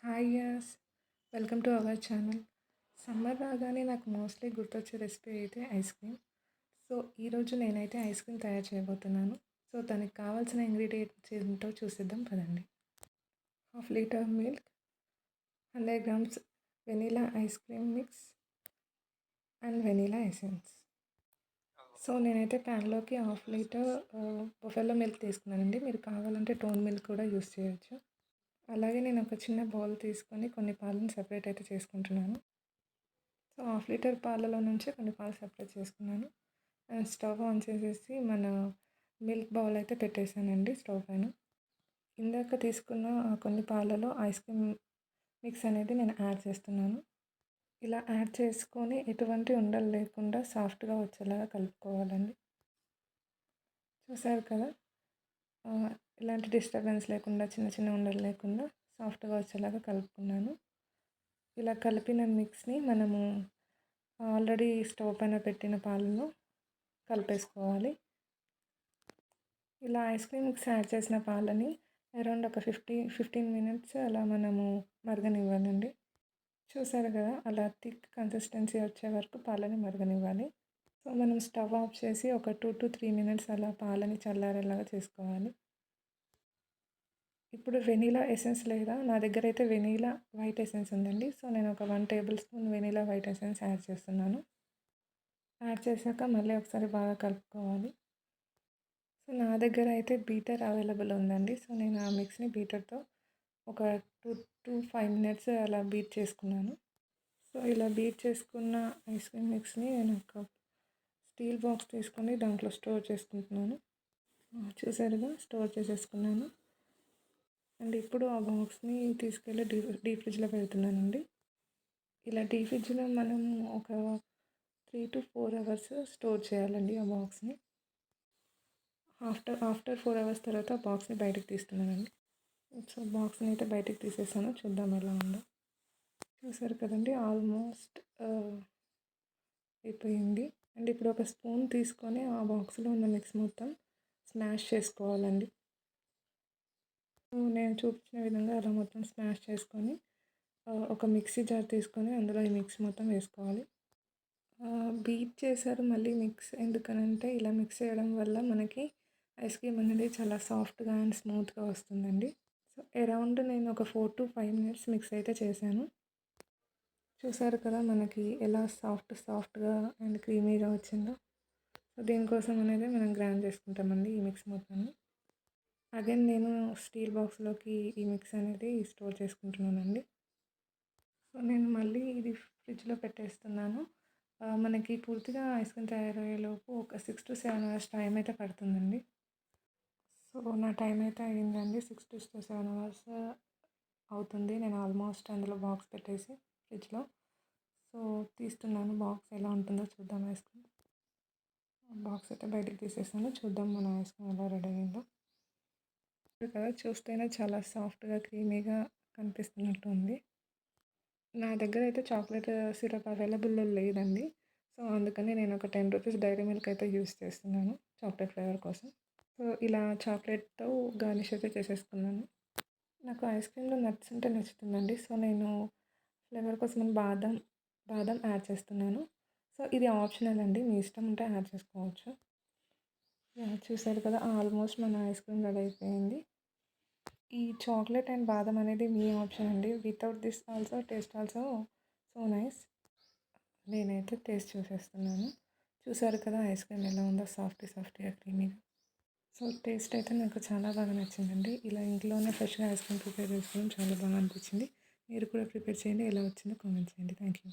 Hi yes welcome to our channel. Summer రాగానే నాకు mostly గుర్తొచ్చే రెసిపీ అయితే ఐస్ క్రీమ్. సో ఈరోజు నేనైతే ఐస్ క్రీమ్ తయారు చేయబోతున్నాను. సో దానికి కావాల్సిన ఇంగ్రీడియంట్స్ ఏంటో చూసిద్దాం పదండి. 1/2 litre milk, 100 grams vanilla ice cream mix and vanilla essence. So నేనైతే ప్యాన్లోకి 1/2 లీటర్ బొఫెలో మిల్క్ తీసుకున్నానండి. మీరు కావాలంటే టోన్ మిల్క్ కూడా యూస్ చేయొచ్చు. అలాగే నేను ఒక చిన్న బౌల్ తీసుకొని కొన్ని పాలను సెపరేట్ అయితే చేసుకుంటున్నాను. సో 1/2 లీటర్ పాలలో నుంచి కొన్ని పాలు సెపరేట్ చేసుకున్నాను. అండ్ స్టవ్ ఆన్ చేసేసి మన మిల్క్ బౌల్ అయితే పెట్టేశానండి స్టవ్ పైన. ఇందాక తీసుకున్న కొన్ని పాలలో ఐస్ క్రీమ్ మిక్స్ అనేది నేను యాడ్ చేస్తున్నాను. ఇలా యాడ్ చేసుకొని ఎటువంటి ఉండలు లేకుండా సాఫ్ట్గా వచ్చేలాగా కలుపుకోవాలండి. చూసారు కదా, ఎలాంటి డిస్టర్బెన్స్ లేకుండా చిన్న చిన్న ఉండలు లేకుండా సాఫ్ట్గా వచ్చేలాగా కలుపుకున్నాను. ఇలా కలిపిన మిక్స్ని మనము ఆల్రెడీ స్టవ్ పైన పెట్టిన పాలలో కలిపేసుకోవాలి. ఇలా ఐస్ క్రీమ్ మిక్స్ యాడ్ చేసిన పాలని అరౌండ్ ఒక 15 మినిట్స్ అలా మనము మరగనివ్వాలండి. చూసారు కదా, అలా థిక్ కన్సిస్టెన్సీ వచ్చే వరకు పాలని మరగనివ్వాలి. సో మనం స్టవ్ ఆఫ్ చేసి ఒక 2 to 3 మినిట్స్ అలా పాలని చల్లారేలాగా చేసుకోవాలి. ఇప్పుడు వెనీలా ఎసెన్స్ లేదా నా దగ్గర అయితే వెనీలా వైట్ ఎసెన్స్ ఉందండి. సో నేను ఒక 1 table spoon vanilla white essence add చేస్తున్నాను. యాడ్ చేశాక మళ్ళీ ఒకసారి బాగా కలుపుకోవాలి. సో నా దగ్గర అయితే బీటర్ అవైలబుల్ ఉందండి. సో నేను ఆ మిక్స్ని బీటర్తో ఒక 2 to 5 మినిట్స్ అలా బీట్ చేసుకున్నాను. సో ఇలా బీట్ చేసుకున్న ఐస్ క్రీమ్ మిక్స్ని నేను ఒక స్టీల్ బాక్స్ తీసుకొని దాంట్లో స్టోర్ చేసుకుంటున్నాను. చూసారుగా, స్టోర్ చేసేసుకున్నాను. అండ్ ఇప్పుడు ఆ బాక్స్ని తీసుకెళ్ళి డీప్ ఫ్రిడ్జ్లో పెడుతున్నానండి. ఇలా డీప్ ఫ్రిడ్జ్లో మనం ఒక 3 to 4 అవర్స్ స్టోర్ చేయాలండి ఆ బాక్స్ని. ఆఫ్టర్ 4 అవర్స్ తర్వాత ఆ బాక్స్ని బయటకు తీస్తున్నానండి. సో బాక్స్ని అయితే బయటకు తీసేసాను. చూద్దాం ఎలా ఉందో. చూసారు కదండి, ఆల్మోస్ట్ అయిపోయింది. అండ్ ఇప్పుడు ఒక స్పూన్ తీసుకొని ఆ బాక్స్లో ఉన్న మిక్స్ మొత్తం స్మాష్ చేసుకోవాలండి. నేను చూపించిన విధంగా అలా మొత్తం స్మాష్ చేసుకొని ఒక మిక్సీ జార్ తీసుకొని అందులో ఈ మిక్స్ మొత్తం వేసుకోవాలి. బీట్ చేశారు మళ్ళీ మిక్స్ ఎందుకనంటే ఇలా మిక్స్ చేయడం వల్ల మనకి ఐస్ క్రీమ్ అనేది చాలా సాఫ్ట్గా అండ్ స్మూత్గా వస్తుందండి. సో అరౌండ్ నేను ఒక 4 to 5 మినిట్స్ మిక్స్ అయితే చేశాను. చూసారు కదా మనకి ఎలా సాఫ్ట్గా అండ్ క్రీమీగా వచ్చిందో. సో దీనికోసం అనేది మనం గ్రైండ్ చేసుకుంటామండి ఈ మిక్స్ మొత్తాన్ని. అగైన్ నేను స్టీల్ బాక్స్లోకి ఈ మిక్స్ అనేది స్టోర్ చేసుకుంటున్నానండి. సో నేను మళ్ళీ ఇది ఫ్రిడ్జ్లో పెట్టేస్తున్నాను. మనకి పూర్తిగా ఐస్ క్రీమ్ తయారయ్యేలోపు ఒక 6 to 7 అవర్స్ టైం అయితే పడుతుందండి. సో నా టైం అయితే అయ్యిందండి. 6 to 7 అవర్స్ అవుతుంది. నేను ఆల్మోస్ట్ అందులో బాక్స్ పెట్టేసి ఫ్రిడ్జ్లో. సో తీస్తున్నాను, బాక్స్ ఎలా ఉంటుందో చూద్దాం. ఐస్ క్రీమ్ బాక్స్ అయితే బయటకు తీసేసాను. చూద్దాం మన ఐస్ క్రీమ్ ఎలా రెడీ అయ్యిందో. కదా, చూస్తేనే చాలా సాఫ్ట్గా క్రీమీగా కనిపిస్తున్నట్టు ఉంది. నా దగ్గర అయితే చాక్లెట్ సిరప్ అవైలబుల్లో లేదండి. సో అందుకని నేను ఒక 10 రూపీస్ డైరీ మిల్క్ అయితే యూస్ చేస్తున్నాను చాక్లెట్ ఫ్లేవర్ కోసం. సో ఇలా చాక్లెట్తో గార్నిష్ అయితే చేసేసుకున్నాను. నాకు ఐస్ క్రీమ్లో నట్స్ ఉంటే నచ్చుతుందండి. సో నేను ఫ్లేవర్ కోసం బాదం యాడ్ చేస్తున్నాను. సో ఇది ఆప్షనల్ అండి, మీ ఇష్టం ఉంటే యాడ్ చేసుకోవచ్చు. చూసారు కదా, ఆల్మోస్ట్ మన ఐస్ క్రీమ్ రెడీ అయిపోయింది. ఈ చాక్లెట్ అండ్ బాదం అనేది మీ ఆప్షన్ అండి. Without this also taste also so nice. నేనైతే టేస్ట్ చూసేస్తున్నాను. చూసారు కదా ఐస్ క్రీమ్ ఎలా ఉందో, సాఫ్ట్గా క్రీమీగా. సో టేస్ట్ అయితే నాకు చాలా బాగా నచ్చిందండి. ఇలా ఇంట్లోనే ఫ్రెష్గా ఐస్ క్రీమ్ ప్రిపేర్ చేసుకోవడం చాలా బాగా అనిపించింది. మీరు కూడా ప్రిపేర్ చేయండి, ఎలా వచ్చిందో కామెంట్ చేయండి. Thank you.